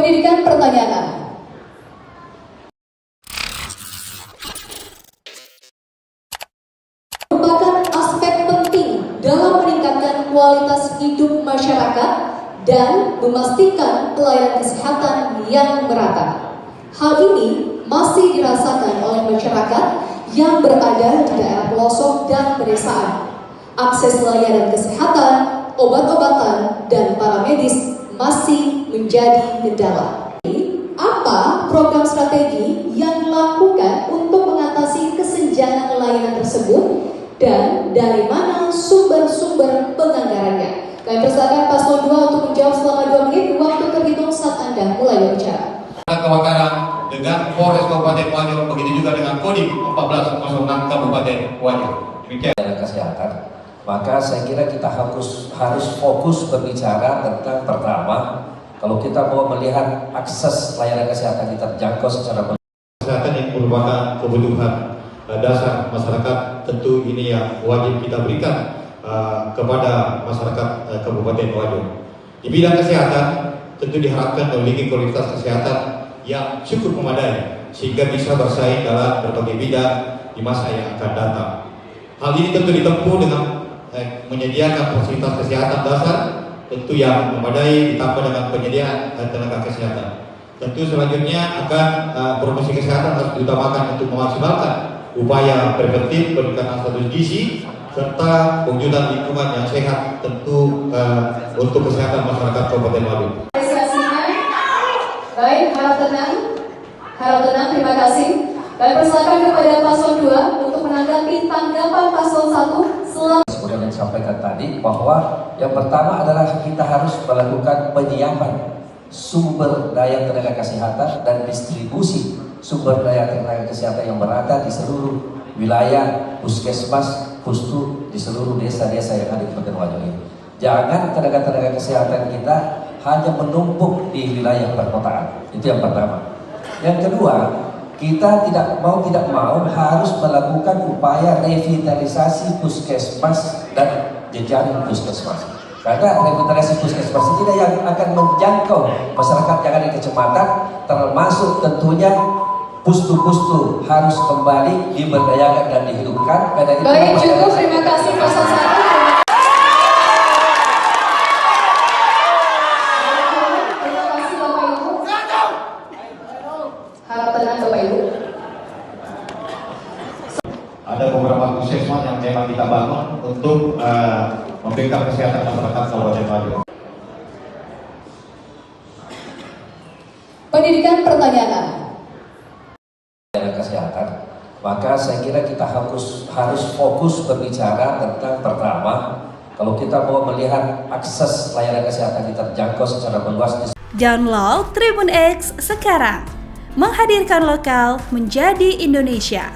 Pendidikan pertanyaan. Merupakan aspek penting dalam meningkatkan kualitas hidup masyarakat dan memastikan pelayanan kesehatan yang merata. Hal ini masih dirasakan oleh masyarakat yang berada di daerah pelosok dan pedesaan. Akses layanan kesehatan, obat-obatan, dan paramedis masih menjadi kendala. Apa program strategi yang dilakukan untuk mengatasi kesenjangan layanan tersebut dan dari mana sumber-sumber penganggarannya? Kami persilakan Paslon 2 untuk menjawab selama 2 menit. Waktu terhitung saat Anda mulai berbicara. Kebakaran dengan Polres Kabupaten Wajo, begitu juga dengan Kodim 1406 Kabupaten Wajo. Demikian. Kesehatan. Maka saya kira kita harus fokus berbicara tentang pertama, kalau kita mau melihat akses layanan kesehatan yang terjangkau secara kesehatan yang merupakan kebutuhan dasar masyarakat, tentu ini yang wajib kita berikan kepada masyarakat Kabupaten Wajo. Di bidang kesehatan tentu diharapkan memiliki kualitas kesehatan yang cukup memadai sehingga bisa bersaing dalam berbagai bidang di masa yang akan datang. Hal ini tentu ditempuh dengan menyediakan fasilitas kesehatan dasar tentu yang memadai ditambah dengan penyediaan tenaga kesehatan. Tentu selanjutnya akan promosi kesehatan harus diutamakan untuk memaksimalkan upaya preventif peningkatan status gizi serta wujudkan lingkungan yang sehat tentu untuk kesehatan masyarakat Kabupaten Wajo. Baik, harap tenang, terima kasih. Kami persilakan kepada Paslon 2 untuk menanggapi tanggapan Paslon 1 seperti yang disampaikan tadi, bahwa yang pertama adalah kita harus melakukan penyiapan sumber daya tenaga kesehatan dan distribusi sumber daya tenaga kesehatan yang merata di seluruh wilayah puskesmas, pustu di seluruh desa-desa yang ada di Kabupaten Wajo ini. Jangan tenaga-tenaga kesehatan kita hanya menumpuk di wilayah perkotaan. Itu yang pertama. Yang kedua, kita tidak mau harus melakukan upaya revitalisasi puskesmas dan jejaring puskesmas. Karena revitalisasi puskesmas ini yang akan menjangkau masyarakat yang ada di kecamatan, termasuk tentunya pustu-pustu harus kembali diberdayakan dan dihidupkan. Baik, cukup. Terima kasih Paslon 1. Ada beberapa puskesmas yang memang kita bangun untuk memberikan kesehatan masyarakat Kabupaten Wajo. Pendidikan pertanyaan. Kesehatan. Maka saya kira kita harus fokus berbicara tentang pertama, kalau kita mau melihat akses layanan kesehatan yang terjangkau secara luas. Download Tribun X sekarang, menghadirkan lokal menjadi Indonesia.